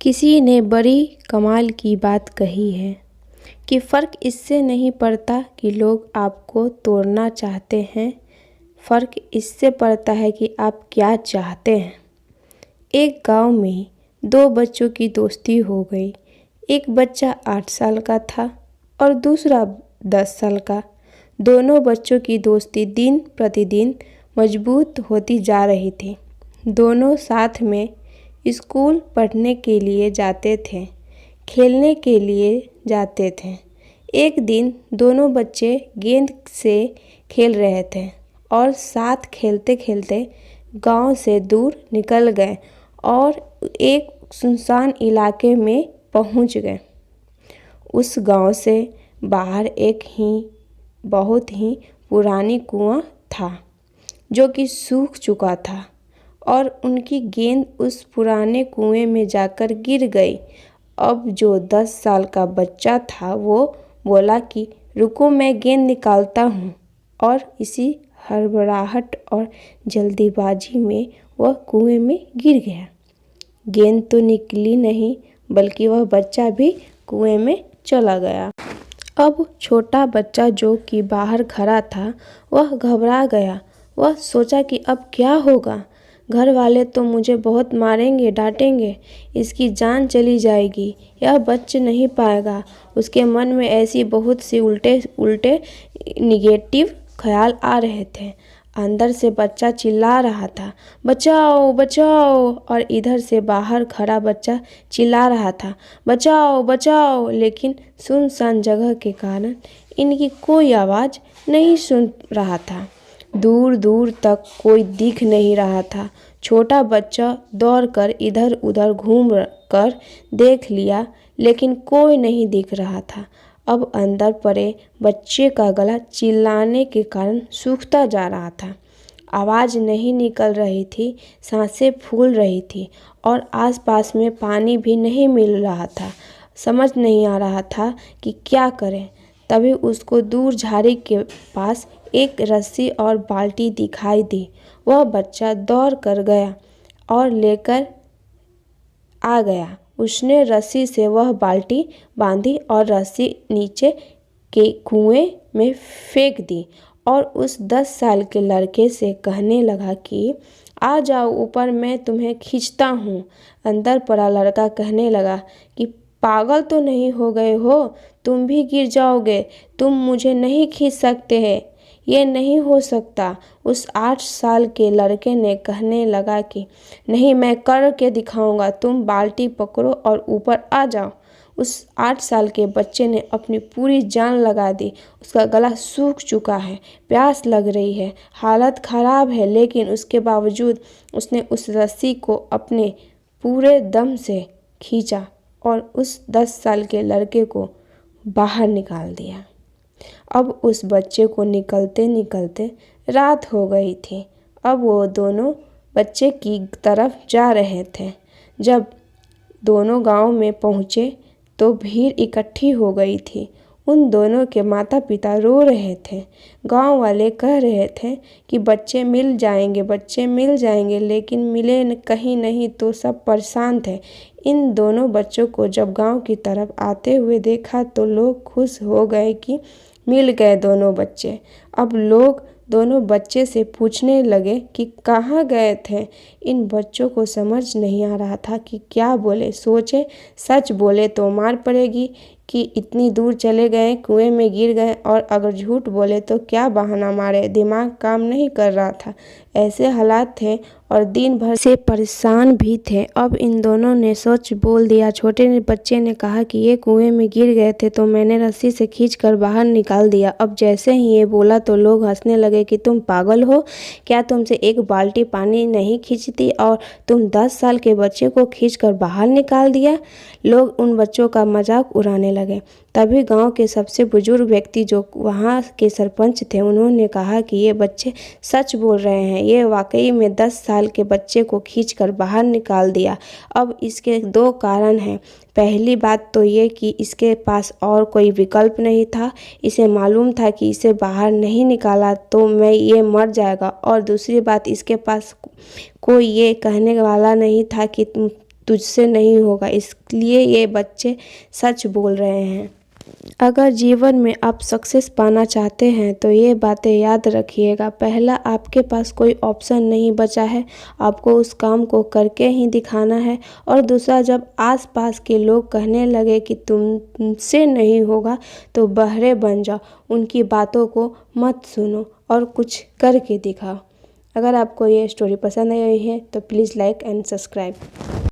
किसी ने बड़ी कमाल की बात कही है कि फ़र्क इससे नहीं पड़ता कि लोग आपको तोड़ना चाहते हैं, फ़र्क इससे पड़ता है कि आप क्या चाहते हैं। एक गांव में दो बच्चों की दोस्ती हो गई। एक बच्चा 8 साल का था और दूसरा 10 साल का। दोनों बच्चों की दोस्ती दिन प्रतिदिन मजबूत होती जा रही थी। दोनों साथ में स्कूल पढ़ने के लिए जाते थे, खेलने के लिए जाते थे। एक दिन दोनों बच्चे गेंद से खेल रहे थे और साथ खेलते खेलते गांव से दूर निकल गए और एक सुनसान इलाके में पहुंच गए। उस गांव से बाहर एक बहुत ही पुरानी कुआं था जो कि सूख चुका था और उनकी गेंद उस पुराने कुएं में जाकर गिर गई। अब जो 10 साल का बच्चा था वो बोला कि रुको, मैं गेंद निकालता हूँ, और इसी हड़बड़ाहट और जल्दीबाजी में वह कुएं में गिर गया। गेंद तो निकली नहीं बल्कि वह बच्चा भी कुएं में चला गया। अब छोटा बच्चा जो कि बाहर खड़ा था वह घबरा गया। वह सोचा कि अब क्या होगा, घर वाले तो मुझे बहुत मारेंगे, डांटेंगे, इसकी जान चली जाएगी, यह बच नहीं पाएगा। उसके मन में ऐसी बहुत सी उल्टे निगेटिव ख्याल आ रहे थे। अंदर से बच्चा चिल्ला रहा था, बचाओ बचाओ, और इधर से बाहर खड़ा बच्चा चिल्ला रहा था, बचाओ बचाओ। लेकिन सुनसान जगह के कारण इनकी कोई आवाज़ नहीं सुन रहा था। दूर दूर तक कोई दिख नहीं रहा था। छोटा बच्चा दौड़कर इधर उधर घूम कर देख लिया लेकिन कोई नहीं दिख रहा था। अब अंदर पड़े बच्चे का गला चिल्लाने के कारण सूखता जा रहा था। आवाज़ नहीं निकल रही थी, सांसें फूल रही थी और आसपास में पानी भी नहीं मिल रहा था। समझ नहीं आ रहा था कि क्या करें। तभी उसको दूर झाड़ी के पास एक रस्सी और बाल्टी दिखाई दी। वह बच्चा दौड़ कर गया और लेकर आ गया। उसने रस्सी से वह बाल्टी बांधी और रस्सी नीचे के कुएं में फेंक दी और उस 10 साल के लड़के से कहने लगा कि आ जाओ ऊपर, मैं तुम्हें खींचता हूँ। अंदर पड़ा लड़का कहने लगा कि पागल तो नहीं हो गए हो, तुम भी गिर जाओगे, तुम मुझे नहीं खींच सकते हैं, ये नहीं हो सकता। उस 8 साल के लड़के ने कहने लगा कि नहीं, मैं कर के दिखाऊंगा, तुम बाल्टी पकड़ो और ऊपर आ जाओ। उस 8 साल के बच्चे ने अपनी पूरी जान लगा दी। उसका गला सूख चुका है, प्यास लग रही है, हालत ख़राब है, लेकिन उसके बावजूद उसने उस रस्सी को अपने पूरे दम से खींचा और उस 10 साल के लड़के को बाहर निकाल दिया। अब उस बच्चे को निकलते निकलते रात हो गई थी। अब वो दोनों बच्चे की तरफ जा रहे थे। जब दोनों गांव में पहुँचे तो भीड़ इकट्ठी हो गई थी। उन दोनों के माता पिता रो रहे थे। गांव वाले कह रहे थे कि बच्चे मिल जाएंगे, बच्चे मिल जाएंगे, लेकिन मिले कहीं नहीं तो सब परेशान थे। इन दोनों बच्चों को जब गांव की तरफ आते हुए देखा तो लोग खुश हो गए कि मिल गए दोनों बच्चे। अब लोग दोनों बच्चे से पूछने लगे कि कहाँ गए थे। इन बच्चों को समझ नहीं आ रहा था कि क्या बोले। सोचे सच बोले तो मार पड़ेगी कि इतनी दूर चले गए, कुएं में गिर गए, और अगर झूठ बोले तो क्या बहाना मारे। दिमाग काम नहीं कर रहा था। ऐसे हालात थे और दिन भर से परेशान भी थे। अब इन दोनों ने सच बोल दिया। छोटे बच्चे ने कहा कि ये कुएं में गिर गए थे तो मैंने रस्सी से खींचकर बाहर निकाल दिया। अब जैसे ही ये बोला तो लोग हंसने लगे कि तुम पागल हो क्या, तुमसे एक बाल्टी पानी नहीं खींचती और तुम 10 साल के बच्चे को खींचकर बाहर निकाल दिया। लोग उन बच्चों का मजाक उड़ाने लगे। तभी गांव के सबसे बुजुर्ग व्यक्ति जो वहां के सरपंच थे, उन्होंने कहा कि ये बच्चे सच बोल रहे हैं, ये वाकई में 10 साल के बच्चे को खींचकर बाहर निकाल दिया। अब इसके 2 कारण हैं। पहली बात तो ये कि इसके पास और कोई विकल्प नहीं था। इसे मालूम था कि इसे बाहर नहीं निकाला तो ये मर जाएगा, और दूसरी बात, इसके पास कोई ये कहने वाला नहीं था कि तुझसे नहीं होगा। इसलिए ये बच्चे सच बोल रहे हैं। अगर जीवन में आप सक्सेस पाना चाहते हैं तो ये बातें याद रखिएगा। पहला, आपके पास कोई ऑप्शन नहीं बचा है, आपको उस काम को करके ही दिखाना है। और दूसरा, जब आसपास के लोग कहने लगे कि तुमसे नहीं होगा तो बहरे बन जाओ, उनकी बातों को मत सुनो और कुछ करके दिखाओ। अगर आपको ये स्टोरी पसंद आई है तो प्लीज़ लाइक एंड सब्सक्राइब।